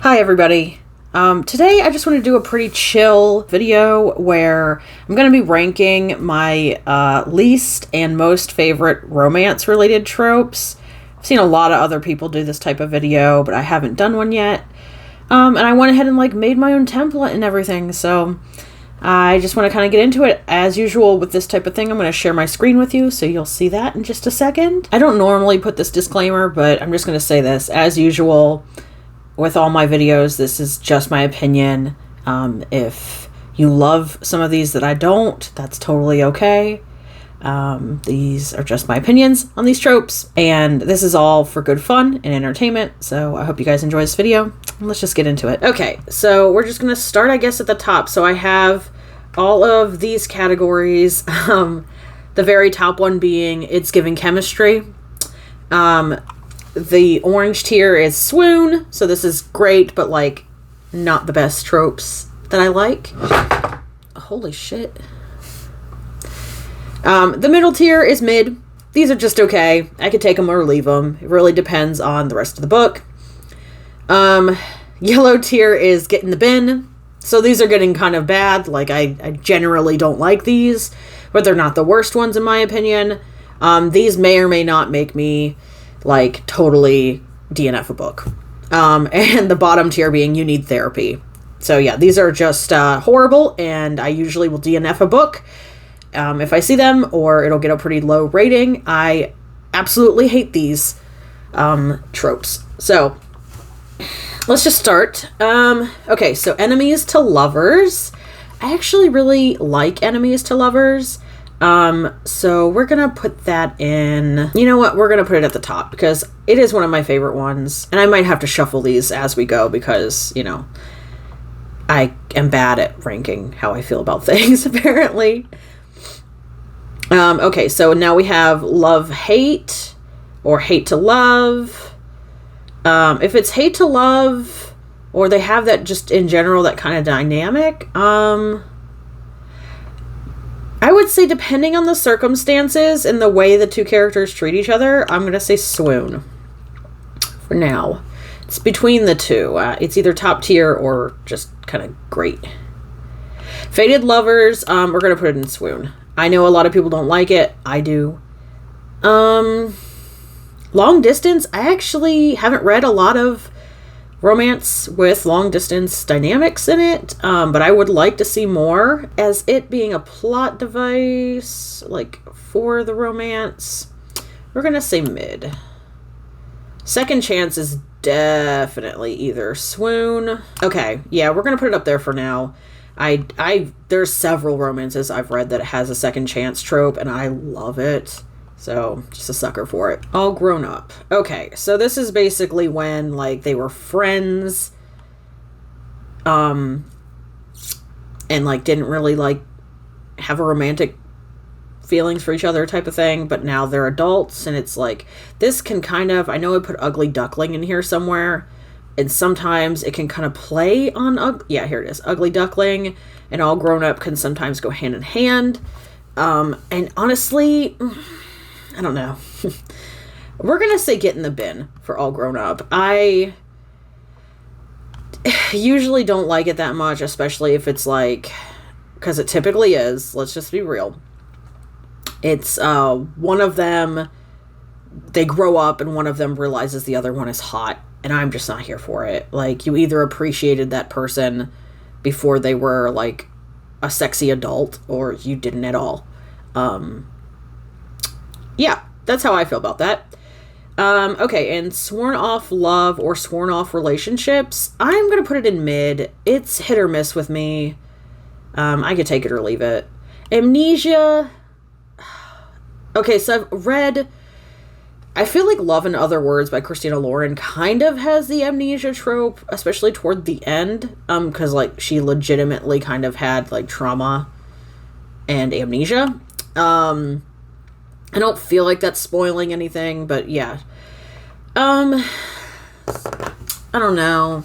Hi everybody. Today I just want to do a pretty chill video where I'm going to be ranking my least and most favorite romance related tropes. I've seen a lot of other people do this type of video, but I haven't done one yet. And I went ahead and made my own template and everything, so I just want to kind of get into it. As usual with this type of thing, I'm going to share my screen with you, so you'll see that in just a second. I don't normally put this disclaimer, but I'm just going to say this. As usual, with all my videos, this is just my opinion. If you love some of these that I don't, that's totally okay. These are just my opinions on these tropes, and this is all for good fun and entertainment, so I hope you guys enjoy this video. Let's just get into it. Okay, so we're just going to start, I guess, at the top. So I have all of these categories. The very top one being It's Giving Chemistry. The orange tier is Swoon, so this is great, but not the best tropes that I like. Holy shit. The middle tier is Mid. These are just okay. I could take them or leave them. It really depends on the rest of the book. Yellow tier is Get in the Bin. So these are getting kind of bad. I generally don't like these, but they're not the worst ones in my opinion. These may or may not make me totally DNF a book. And the bottom tier being You Need Therapy. So yeah, these are just horrible, and I usually will DNF a book if I see them, or it'll get a pretty low rating. I absolutely hate these tropes. So let's just start. Okay, so Enemies to Lovers. I actually really like Enemies to Lovers. So we're gonna put that in, you know what, we're gonna put it at the top because it is one of my favorite ones, and I might have to shuffle these as we go because, I am bad at ranking how I feel about things, apparently. Okay, so now we have Love Hate or Hate to Love. If it's Hate to Love, or they have that just in general, that kind of dynamic, I would say depending on the circumstances and the way the two characters treat each other, I'm going to say Swoon for now. It's between the two. It's either top tier or just kind of great. Fated Lovers, we're going to put it in Swoon. I know a lot of people don't like it. I do. Long Distance, I actually haven't read a lot of romance with long distance dynamics in it, but I would like to see more, as it being a plot device for the romance. We're gonna say Mid. Second Chance is definitely either Swoon. Okay, yeah, we're gonna put it up there for now. There's several romances I've read that has a second chance trope, and I love it. So, just a sucker for it. All Grown Up. Okay, so this is basically when, they were friends, and, didn't really, have a romantic feelings for each other type of thing, but now they're adults, and it's this can kind of, I know I put Ugly Duckling in here somewhere, and sometimes it can kind of play on, yeah, here it is. Ugly Duckling and All Grown Up can sometimes go hand in hand, and honestly, I don't know. We're going to say Get in the Bin for All Grown Up. I usually don't like it that much, especially if it's because it typically is. Let's just be real. It's one of them, they grow up and one of them realizes the other one is hot, and I'm just not here for it. You either appreciated that person before they were a sexy adult, or you didn't at all. Yeah, that's how I feel about that. Okay, and Sworn Off Love or Sworn Off Relationships, I'm going to put it in Mid. It's hit or miss with me. I could take it or leave it. Amnesia. Okay, so I've read, I feel like Love in Other Words by Christina Lauren kind of has the amnesia trope, especially toward the end, because she legitimately kind of had trauma and amnesia. I don't feel like that's spoiling anything, but yeah. I don't know.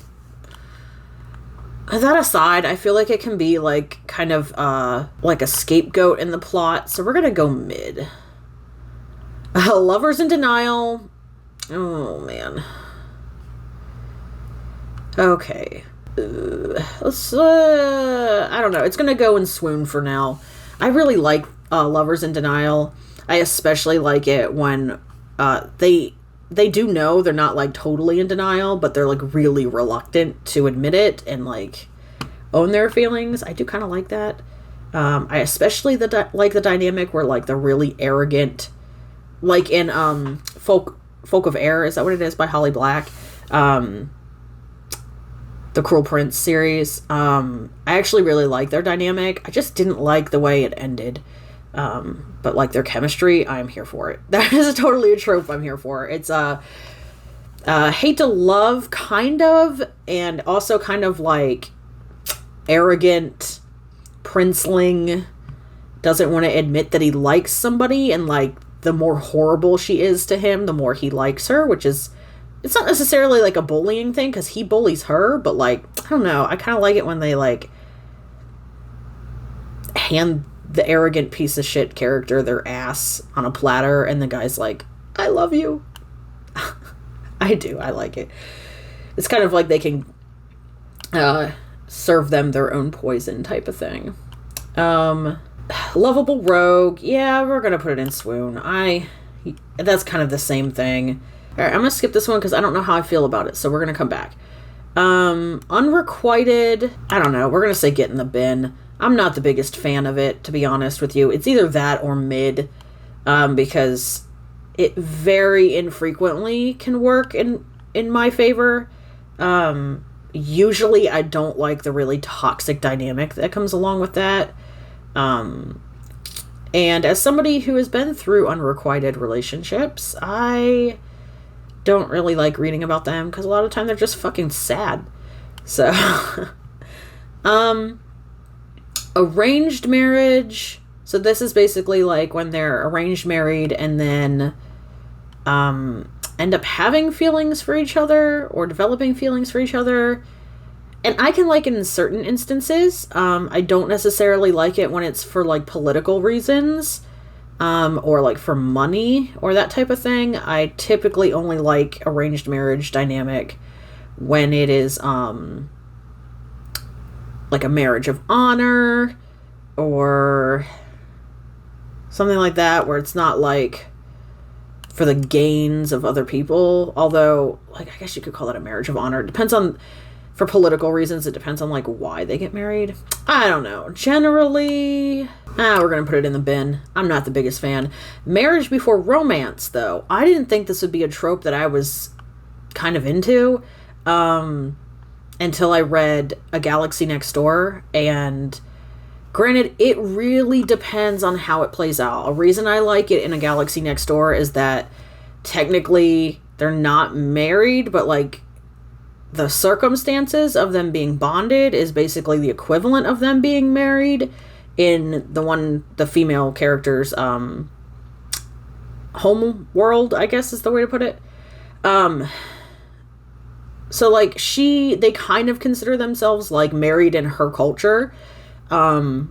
That aside, I feel like it can be kind of a scapegoat in the plot, so we're gonna go Mid. Lovers in Denial. Oh man. Okay. Let's, I don't know. It's gonna go in swoon for now. I really like Lovers in Denial. I especially like it when they do know they're not like totally in denial, but they're like really reluctant to admit it and like own their feelings. I do kind of like that. I especially like the dynamic where like the really arrogant, like in Folk of Air, is that what it is, by Holly Black? The Cruel Prince series. I actually really like their dynamic. I just didn't like the way it ended. But like their chemistry, I'm here for it. That is totally a trope I'm here for. It's hate to love, kind of, and also kind of like arrogant princeling, doesn't want to admit that he likes somebody, and like the more horrible she is to him, the more he likes her, which is, it's not necessarily like a bullying thing because he bullies her, but like, I don't know, I kind of like it when they like hand the arrogant piece of shit character their ass on a platter and the guy's like, I love you. I do, I like it. It's kind of like they can serve them their own poison type of thing. Lovable rogue, yeah, we're gonna put it in swoon. That's kind of the same thing. Alright, I'm gonna skip this one because I don't know how I feel about it, so we're gonna come back. Unrequited, I don't know, we're gonna say get in the bin. I'm not the biggest fan of it, to be honest with you. It's either that or mid, because it very infrequently can work in my favor. Usually I don't like the really toxic dynamic that comes along with that. And as somebody who has been through unrequited relationships, I don't really like reading about them because a lot of the time they're just fucking sad. So, arranged marriage. So this is basically like when they're arranged married and then end up having feelings for each other or developing feelings for each other. And I can like it in certain instances. I don't necessarily like it when it's for like political reasons, or like for money or that type of thing. I typically only like arranged marriage dynamic when it is like a marriage of honor or something like that, where it's not like for the gains of other people. Although, like, I guess you could call that a marriage of honor. It depends on, for political reasons, it depends on like why they get married. I don't know. Generally, we're gonna put it in the bin. I'm not the biggest fan. Marriage before romance, though. I didn't think this would be a trope that I was kind of into, until I read A Galaxy Next Door, and granted, it really depends on how it plays out. A reason I like it in A Galaxy Next Door is that technically they're not married, but like the circumstances of them being bonded is basically the equivalent of them being married in the female character's home world, I guess is the way to put it. So like they kind of consider themselves like married in her culture. But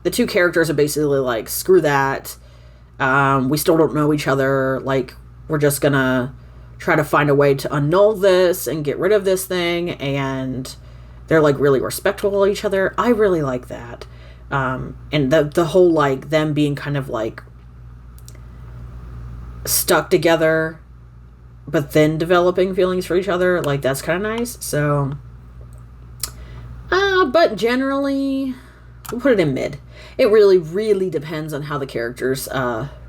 the two characters are basically like, screw that. We still don't know each other. Like, we're just gonna try to find a way to annul this and get rid of this thing. And they're like really respectful of each other. I really like that. And the whole like them being kind of like stuck together, but then developing feelings for each other, like that's kind of nice. So, but generally, we'll put it in mid. It really, really depends on how the characters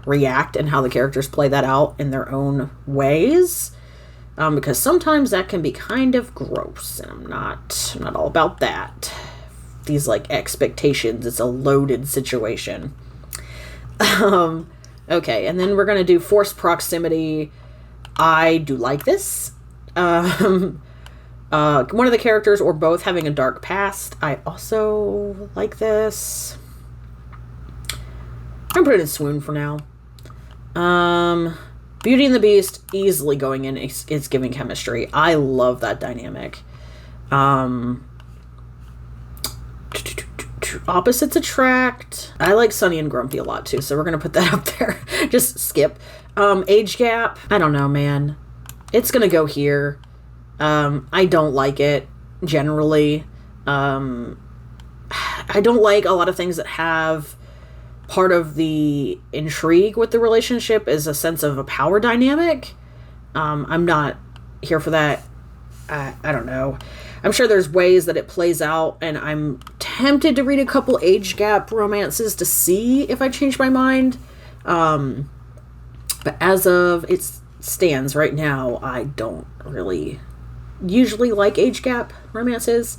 react and how the characters play that out in their own ways. Because sometimes that can be kind of gross, and I'm not all about that. These like expectations, it's a loaded situation. Okay, and then we're gonna do forced proximity. I do like this. One of the characters or both having a dark past. I also like this. I'm gonna put it in swoon for now. Beauty and the Beast, easily going in. It's giving chemistry. I love that dynamic. Opposites attract. I like Sunny and Grumpy a lot too, so we're gonna put that up there. Just skip. Age gap. I don't know, man. It's gonna go here. I don't like it, generally. I don't like a lot of things that have part of the intrigue with the relationship is a sense of a power dynamic. I'm not here for that. I don't know. I'm sure there's ways that it plays out, and I'm tempted to read a couple age gap romances to see if I change my mind. But as of it stands right now, I don't really usually like age gap romances.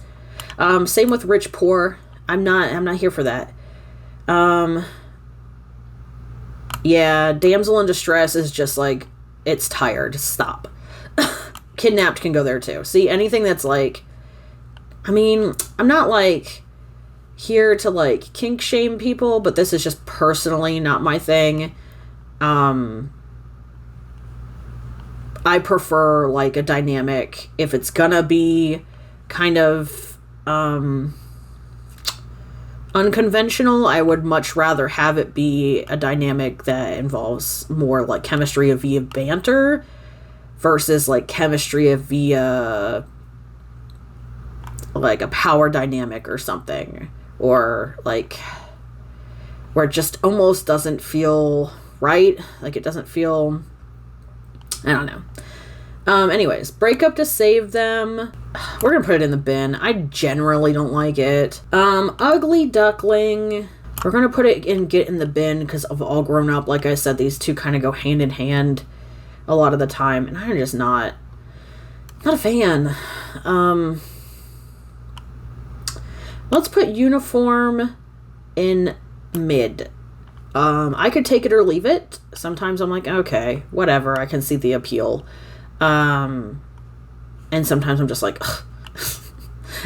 Same with rich poor. I'm not here for that. Yeah, damsel in distress is just like, it's tired. Stop. Kidnapped can go there too. See, anything that's like, I mean, I'm not like here to like kink shame people, but this is just personally not my thing. I prefer like a dynamic, if it's gonna be kind of unconventional, I would much rather have it be a dynamic that involves more like chemistry via banter versus like chemistry via like a power dynamic or something, or like where it just almost doesn't feel right. Like it doesn't feel, I don't know. Anyways, break up to save them. We're gonna put it in the bin. I generally don't like it. Ugly duckling. We're gonna put it in, get in the bin, because of All Grown Up. Like I said, these two kind of go hand in hand a lot of the time, and I'm just not a fan. Let's put uniform in mid. I could take it or leave it. Sometimes I'm like, okay, whatever. I can see the appeal. And sometimes I'm just like, ugh.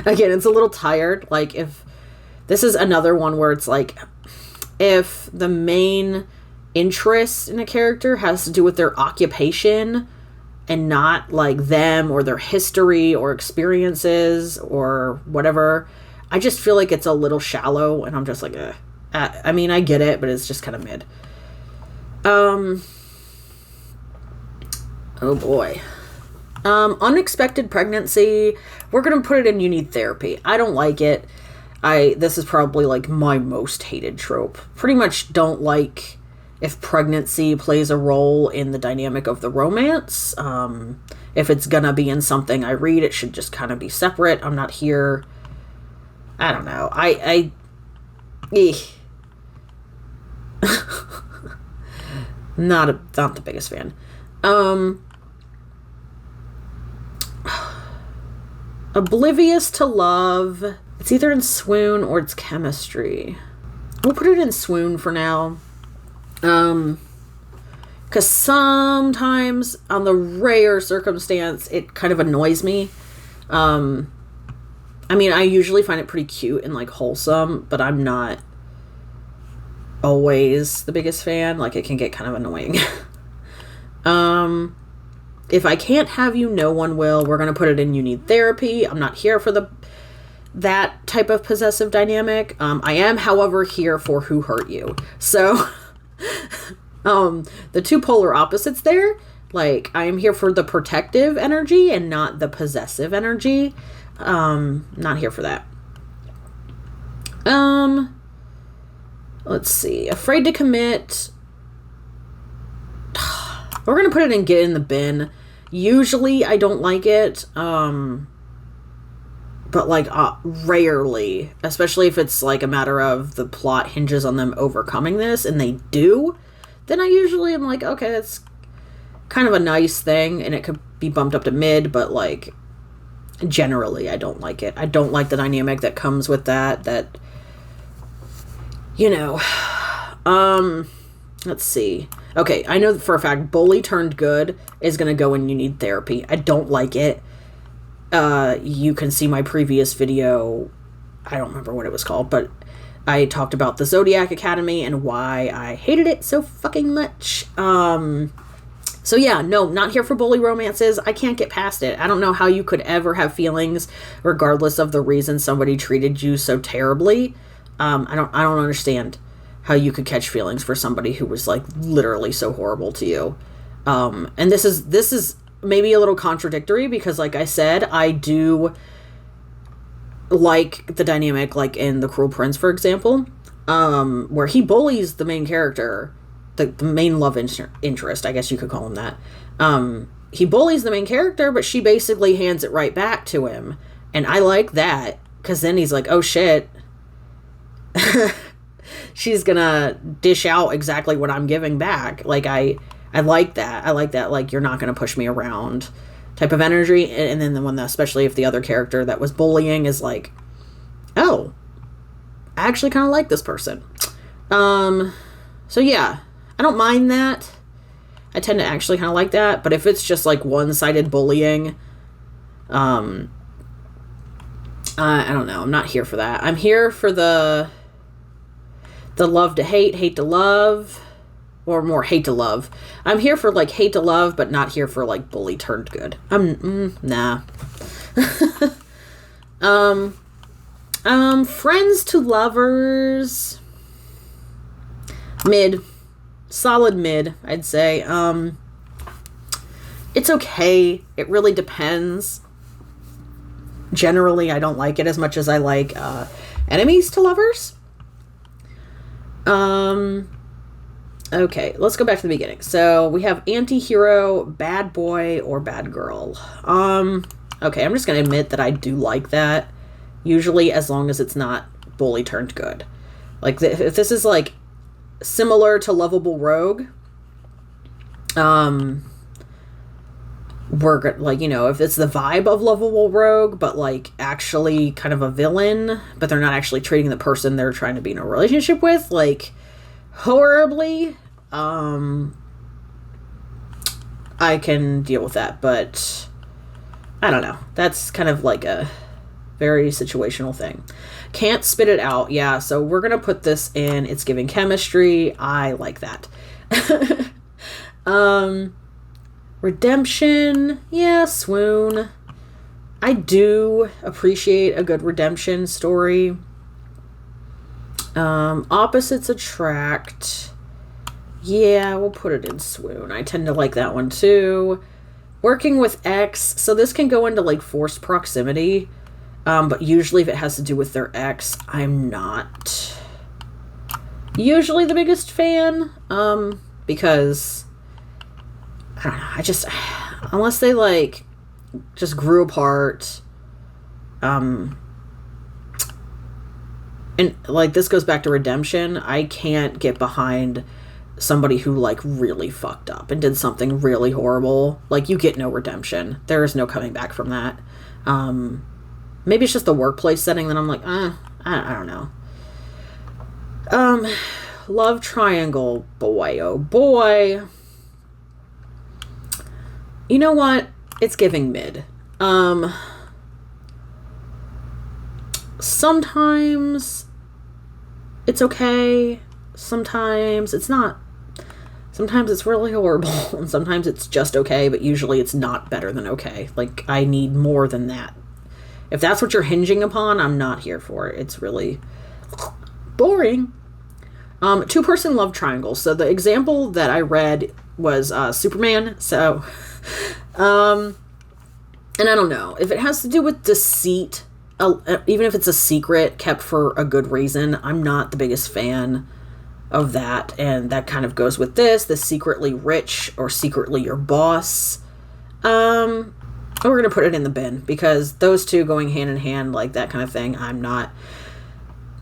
Again, it's a little tired. Like, if this is another one where it's like, if the main interest in a character has to do with their occupation and not like them or their history or experiences or whatever, I just feel like it's a little shallow, and I'm just like, ugh. I mean, I get it, but it's just kind of mid. Oh boy. Unexpected pregnancy. We're going to put it in you need therapy. I don't like it. This is probably like my most hated trope. Pretty much don't like if pregnancy plays a role in the dynamic of the romance. If it's going to be in something I read, it should just kind of be separate. I'm not here. I don't know. Not the biggest fan. Oblivious to love. It's either in swoon or it's chemistry. We'll put it in swoon for now. Because sometimes, on the rare circumstance, it kind of annoys me. I mean, I usually find it pretty cute and like wholesome, but I'm not always the biggest fan. Like, it can get kind of annoying. If I can't have you, no one will. We're going to put it in you need therapy. I'm not here for that type of possessive dynamic. I am, however, here for who hurt you. So, the two polar opposites there. Like, I am here for the protective energy and not the possessive energy. Not here for that. Let's see. Afraid to commit. We're going to put it in get in the bin. Usually I don't like it. But like rarely, especially if it's like a matter of the plot hinges on them overcoming this, and they do, then I usually am like, okay, that's kind of a nice thing, and it could be bumped up to mid, but like generally I don't like it. I don't like the dynamic that comes with that, you know. Let's see. Okay, I know for a fact bully turned good is going to go in you need therapy. I don't like it. You can see my previous video. I don't remember what it was called, but I talked about the Zodiac Academy and why I hated it so fucking much. So yeah, no, not here for bully romances. I can't get past it. I don't know how you could ever have feelings regardless of the reason somebody treated you so terribly. I don't understand how you could catch feelings for somebody who was like literally so horrible to you. And this is maybe a little contradictory because, like I said, I do like the dynamic, like in The Cruel Prince, for example, where he bullies the main character, the main love interest, I guess you could call him that. He bullies the main character, but she basically hands it right back to him. And I like that, because then he's like, oh shit, she's gonna dish out exactly what I'm giving back. Like, I like that. I like that, like, you're not gonna push me around type of energy. And then the one that, especially if the other character that was bullying is like, oh, I actually kind of like this person. So yeah, I don't mind that. I tend to actually kind of like that. But if it's just like one-sided bullying, I don't know. I'm not here for that. I'm here for the love to hate, hate to love, or more hate to love. I'm here for like hate to love, but not here for like bully turned good. Nah. Friends to lovers, mid. Solid mid, I'd say. It's okay. It really depends. Generally, I don't like it as much as I like enemies to lovers. Okay, let's go back to the beginning. So we have anti-hero, bad boy, or bad girl. Okay, I'm just gonna admit that I do like that. Usually, as long as it's not bully turned good. Like, if this is like similar to Lovable Rogue, we're like, you know, if it's the vibe of Lovable Rogue, but like actually kind of a villain, but they're not actually treating the person they're trying to be in a relationship with like horribly, I can deal with that. But I don't know, that's kind of like a very situational thing. Can't spit it out. Yeah, so we're gonna put this in It's Giving Chemistry. I like that. Redemption. Yeah, swoon. I do appreciate a good redemption story. Opposites attract. Yeah, we'll put it in swoon. I tend to like that one too. Working with X. So this can go into like forced proximity. But usually if it has to do with their ex, I'm not usually the biggest fan. Because I don't know, I just, unless they like just grew apart, and like this goes back to redemption, I can't get behind somebody who like really fucked up and did something really horrible. Like, you get no redemption. There is no coming back from that. Maybe it's just the workplace setting that I'm like, I don't know. Love triangle, boy, oh boy. You know what? It's giving mid. Sometimes it's okay. Sometimes it's not. Sometimes it's really horrible. And sometimes it's just okay, but usually it's not better than okay. Like, I need more than that. If that's what you're hinging upon, I'm not here for it. It's really boring. Two-person love triangle. So the example that I read was Superman. So, and I don't know. If it has to do with deceit, even if it's a secret kept for a good reason, I'm not the biggest fan of that. And that kind of goes with this. The secretly rich or secretly your boss. We're going to put it in the bin because those two going hand in hand, like that kind of thing, I'm not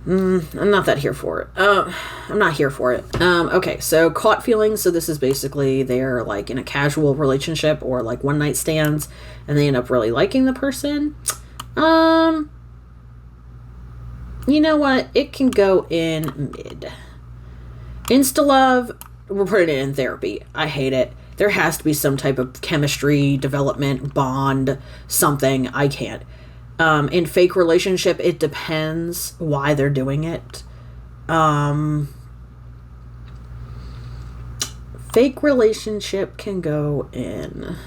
that here for it. I'm not here for it. Okay, so caught feelings. So this is basically they're like in a casual relationship or like one night stands and they end up really liking the person. You know what? It can go in mid. Insta love, we're putting it in therapy. I hate it. There has to be some type of chemistry, development, bond, something. I can't. In fake relationship, it depends why they're doing it. Fake relationship can go in.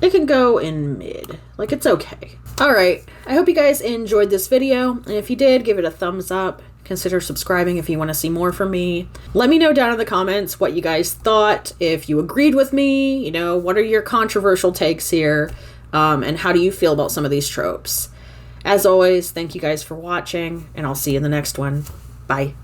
It can go in mid. Like, it's okay. Alright, I hope you guys enjoyed this video. And if you did, give it a thumbs up. Consider subscribing if you want to see more from me. Let me know down in the comments what you guys thought, if you agreed with me, you know, what are your controversial takes here, and how do you feel about some of these tropes. As always, thank you guys for watching, and I'll see you in the next one. Bye.